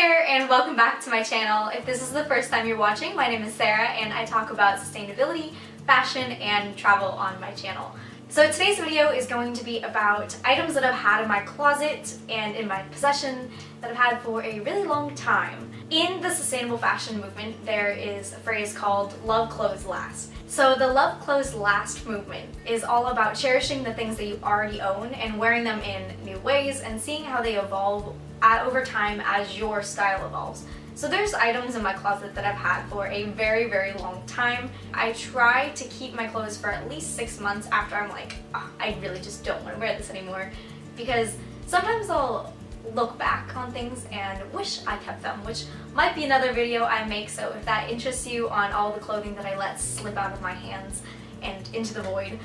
there, and welcome back to my channel. If this is the first time you're watching, my name is Sarah and I talk about sustainability, fashion, and travel on my channel. So today's video is going to be about items that I've had in my closet and in my possession that I've had for a really long time. In the sustainable fashion movement, there is a phrase called love clothes last. So the love clothes last movement is all about cherishing the things that you already own and wearing them in new ways and seeing how they evolve over time as your style evolves. So there's items in my closet that I've had for a very, very long time. I try to keep my clothes for at least 6 months after I'm like, oh, I really just don't want to wear this anymore, because sometimes I'll look back on things and wish I kept them, which might be another video I make, so if that interests you on all the clothing that I let slip out of my hands and into the void,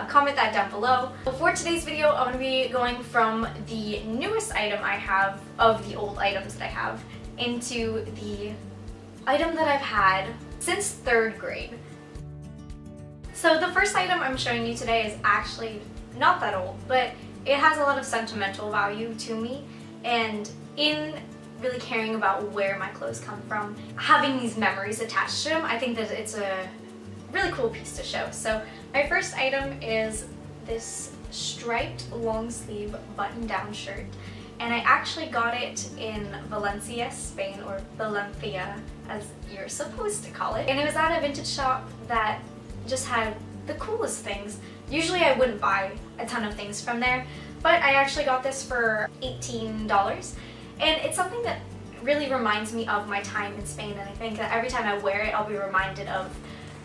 comment that down below. For today's video, I'm going to be going from the newest item I have of the old items that I have into the item that I've had since 3rd grade. So the first item I'm showing you today is actually not that old, but it has a lot of sentimental value to me, and in really caring about where my clothes come from, having these memories attached to them, I think that it's a really cool piece to show. So my first item is this striped long sleeve button down shirt, and I actually got it in Valencia, Spain, or Valencia as you're supposed to call it, and it was at a vintage shop that just had the coolest things. Usually I wouldn't buy a ton of things from there, but I actually got this for $18, and it's something that really reminds me of my time in Spain, and I think that every time I wear it I'll be reminded of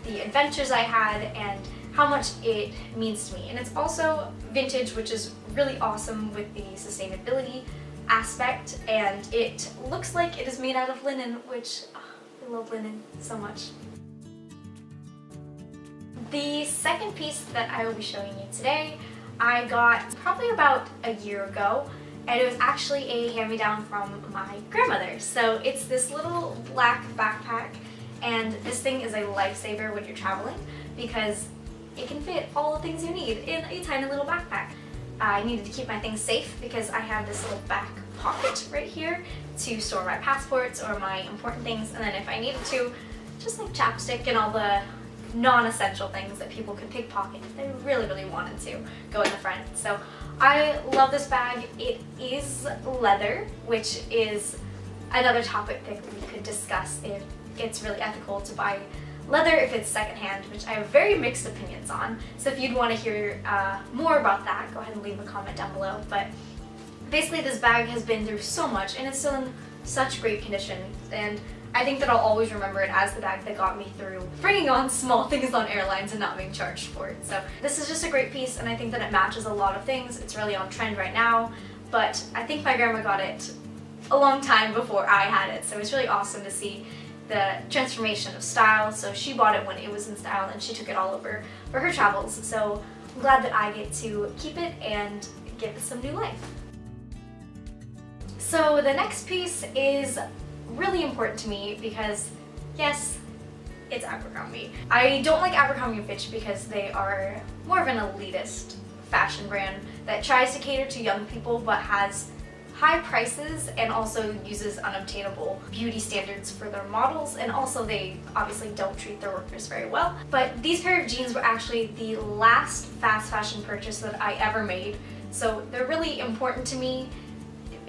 the adventures I had and how much it means to me. And it's also vintage, which is really awesome with the sustainability aspect, and it looks like it is made out of linen, which I love linen so much. The second piece that I will be showing you today I got probably about a year ago, and it was actually a hand-me-down from my grandmother. So it's this little black backpack, and this thing is a lifesaver when you're traveling because it can fit all the things you need in a tiny little backpack. I needed to keep my things safe because I have this little back pocket right here to store my passports or my important things, and then if I needed to, just like chapstick and all the non-essential things that people could pickpocket if they really wanted to go in the front. So I love this bag. It is leather, which is another topic that we could discuss, if it's really ethical to buy leather if it's secondhand, which I have very mixed opinions on. So if you'd want to hear more about that, go ahead and leave a comment down below. But basically this bag has been through so much and it's still in such great condition, and I think that I'll always remember it as the bag that got me through bringing on small things on airlines and not being charged for it. So this is just a great piece, and I think that it matches a lot of things. It's really on trend right now, but I think my grandma got it a long time before I had it, so it's really awesome to see the transformation of style. So she bought it when it was in style and she took it all over for her travels, so I'm glad that I get to keep it and give it some new life. So the next piece is really important to me because, yes, it's Abercrombie. I don't like Abercrombie & Fitch because they are more of an elitist fashion brand that tries to cater to young people but has high prices and also uses unobtainable beauty standards for their models, and also they obviously don't treat their workers very well. But these pair of jeans were actually the last fast fashion purchase that I ever made, so they're really important to me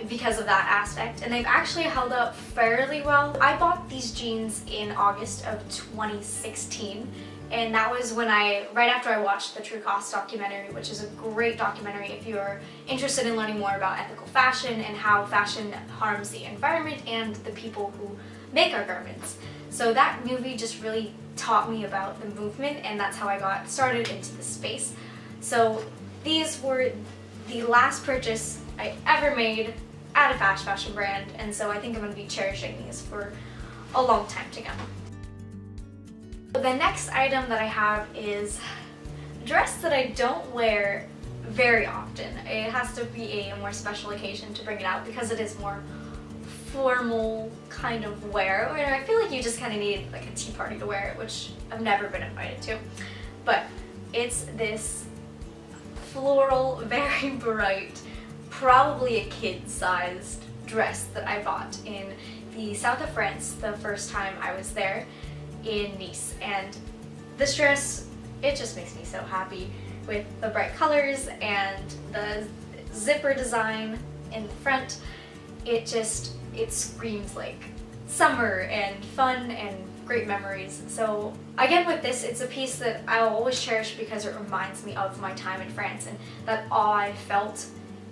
because of that aspect, and they've actually held up fairly well. I bought these jeans in August of 2016, and that was when right after I watched the True Cost documentary, which is a great documentary if you're interested in learning more about ethical fashion and how fashion harms the environment and the people who make our garments. So that movie just really taught me about the movement, and that's how I got started into the space. So these were the last purchase I ever made at a fast fashion brand, and so I think I'm going to be cherishing these for a long time to come. The next item that I have is a dress that I don't wear very often. It has to be a more special occasion to bring it out because it is more formal kind of wear, where I feel like you just kind of need like a tea party to wear it, which I've never been invited to. But it's this floral, very bright, probably a kid-sized dress that I bought in the south of France the first time I was there in Nice. And this dress, it just makes me so happy with the bright colors and the zipper design in the front. It screams like summer and fun and great memories. So again, with this, it's a piece that I'll always cherish because it reminds me of my time in France and that awe I felt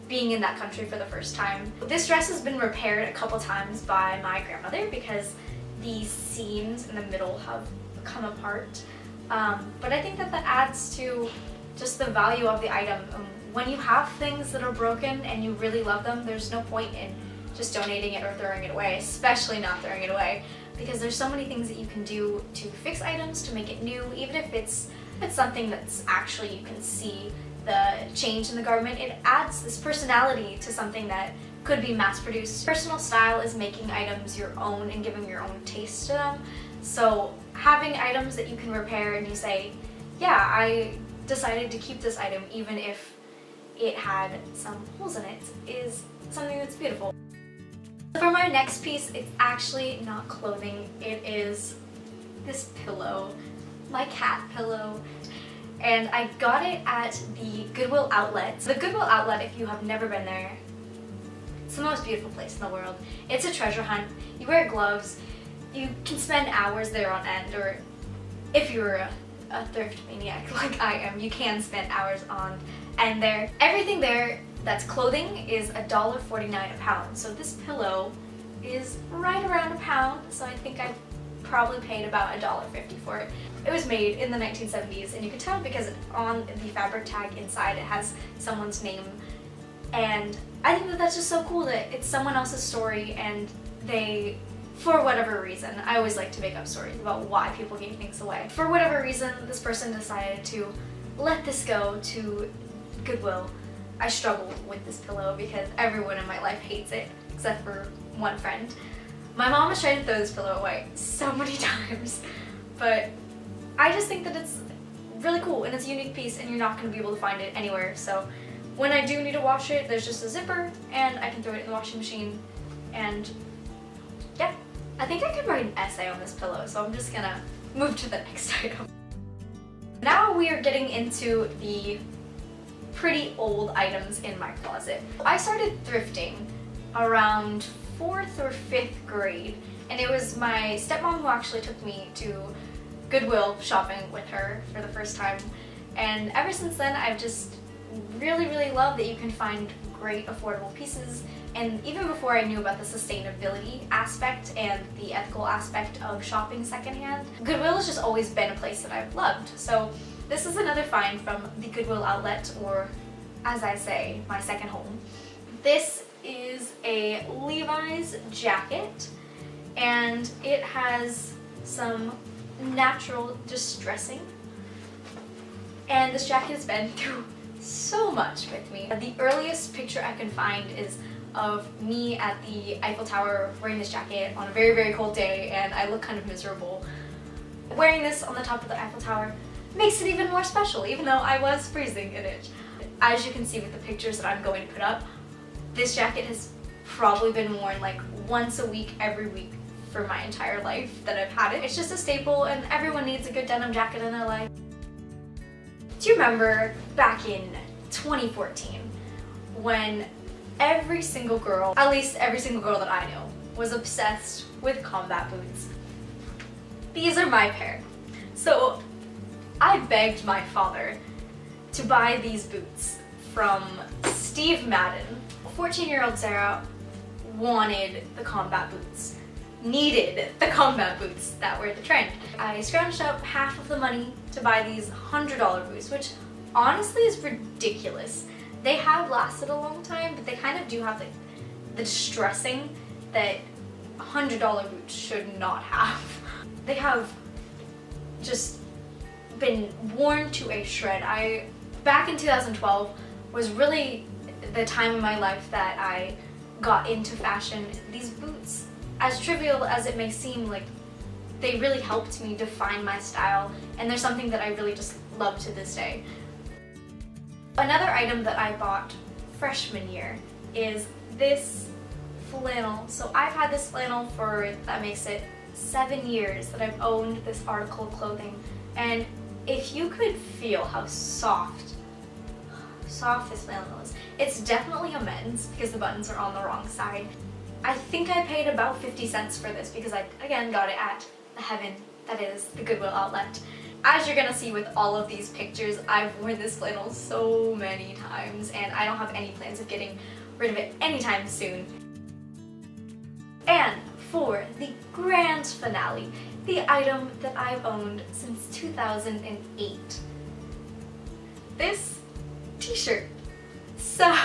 being in that country for the first time. This dress has been repaired a couple times by my grandmother because the seams in the middle have come apart. But I think that adds to just the value of the item. When you have things that are broken and you really love them, there's no point in just donating it or throwing it away, especially not throwing it away, because there's so many things that you can do to fix items, to make it new, even if it's something that's actually, you can see the change in the garment. It adds this personality to something that could be mass produced. Personal style is making items your own and giving your own taste to them. So having items that you can repair and you say, yeah, I decided to keep this item even if it had some holes in it, is something that's beautiful. For my next piece, it's actually not clothing, it is this pillow, my cat pillow. And I got it at the Goodwill outlet. The Goodwill outlet, if you have never been there, it's the most beautiful place in the world. It's a treasure hunt. You wear gloves, you can spend hours there on end, or if you're a thrift maniac like I am, you can spend hours on end there. Everything there that's clothing is $1.49 a pound. So this pillow is right around a pound, so I think I probably paid about $1.50 for it. It was made in the 1970s, and you can tell because on the fabric tag inside it has someone's name. And I think that that's just so cool that it's someone else's story, and they, for whatever reason, I always like to make up stories about why people gave things away. For whatever reason, this person decided to let this go to Goodwill. I struggled with this pillow because everyone in my life hates it, except for one friend. My mom has tried to throw this pillow away so many times, but I just think that it's really cool and it's a unique piece and you're not going to be able to find it anywhere. So when I do need to wash it, there's just a zipper and I can throw it in the washing machine. And yeah, I think I could write an essay on this pillow, so I'm just gonna move to the next item. Now we are getting into the pretty old items in my closet. I started thrifting around 4th or 5th grade, and it was my stepmom who actually took me to Goodwill shopping with her for the first time. And ever since then, I've just really loved that you can find great affordable pieces. And even before I knew about the sustainability aspect and the ethical aspect of shopping secondhand, Goodwill has just always been a place that I've loved. So this is another find from the Goodwill outlet, or as I say, my second home. This is a Levi's jacket, and it has some natural distressing. And this jacket has been through so much with me. The earliest picture I can find is of me at the Eiffel Tower wearing this jacket on a very cold day, and I look kind of miserable. Wearing this on the top of the Eiffel Tower makes it even more special, even though I was freezing in it. As you can see with the pictures that I'm going to put up, this jacket has probably been worn like once a week, every week for my entire life that I've had it. It's just a staple, and everyone needs a good denim jacket in their life. Do you remember back in 2014 when every single girl, at least every single girl that I know, was obsessed with combat boots? These are my pair. So I begged my father to buy these boots from Steve Madden. 14-year-old Sarah wanted the combat boots, needed the combat boots that were the trend. I scrounged up half of the money to buy these $100 boots, which honestly is ridiculous. They have lasted a long time, but they kind of do have the distressing that $100 boots should not have. They have just been worn to a shred. Back in 2012 was really the time in my life that I got into fashion. These boots, as trivial as it may seem, like, they really helped me define my style, and they're something that I really just love to this day. Another item that I bought freshman year is this flannel. So I've had this flannel for, that makes it 7 years that I've owned this article of clothing. And if you could feel how soft this flannel is. It's definitely a men's because the buttons are on the wrong side. I think I paid about 50 cents for this because I, again, got it at the Heaven, that is, the Goodwill outlet. As you're gonna see with all of these pictures, I've worn this flannel so many times and I don't have any plans of getting rid of it anytime soon. And for the grand finale, the item that I've owned since 2008. This t-shirt. So,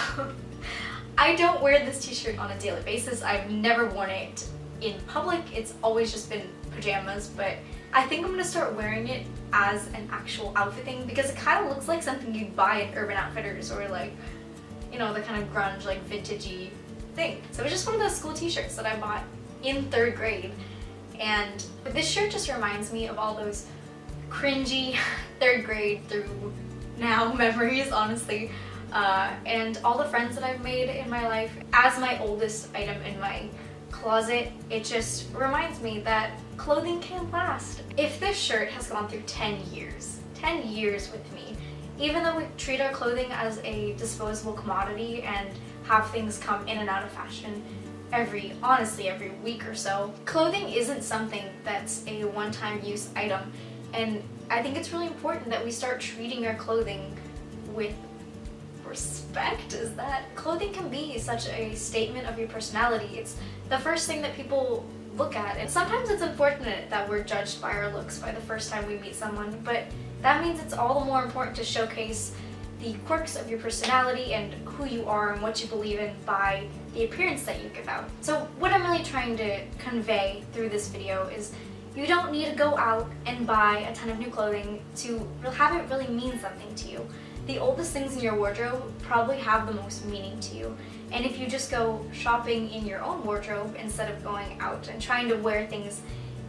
I don't wear this t-shirt on a daily basis. I've never worn it in public. It's always just been pajamas, but I think I'm gonna start wearing it as an actual outfit thing because it kind of looks like something you'd buy at Urban Outfitters or like, you know, the kind of grunge, like vintagey thing. So it's just one of those school t-shirts that I bought in 3rd grade. And this shirt just reminds me of all those cringy 3rd grade through now memories, honestly. And all the friends that I've made in my life. As my oldest item in my closet, it just reminds me that clothing can last. If this shirt has gone through 10 years with me, even though we treat our clothing as a disposable commodity and have things come in and out of fashion honestly every week or so, clothing isn't something that's a one-time use item. And I think it's really important that we start treating our clothing with respect. Is that clothing can be such a statement of your personality. It's the first thing that people look at, and sometimes it's unfortunate that we're judged by our looks by the first time we meet someone, but that means it's all the more important to showcase the quirks of your personality and who you are and what you believe in by the appearance that you give out. So what I'm really trying to convey through this video is you don't need to go out and buy a ton of new clothing to have it really mean something to you. The oldest things in your wardrobe probably have the most meaning to you. And if you just go shopping in your own wardrobe instead of going out and trying to wear things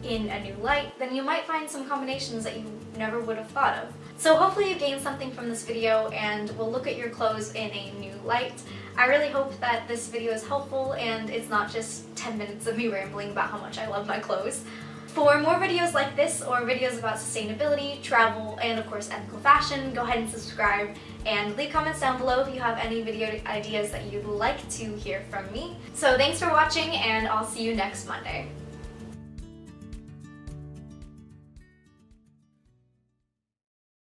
in a new light, then you might find some combinations that you never would have thought of. So hopefully you gained something from this video and will look at your clothes in a new light. I really hope that this video is helpful and it's not just 10 minutes of me rambling about how much I love my clothes. For more videos like this or videos about sustainability, travel, and of course ethical fashion, go ahead and subscribe and leave comments down below if you have any video ideas that you'd like to hear from me. So thanks for watching and I'll see you next Monday.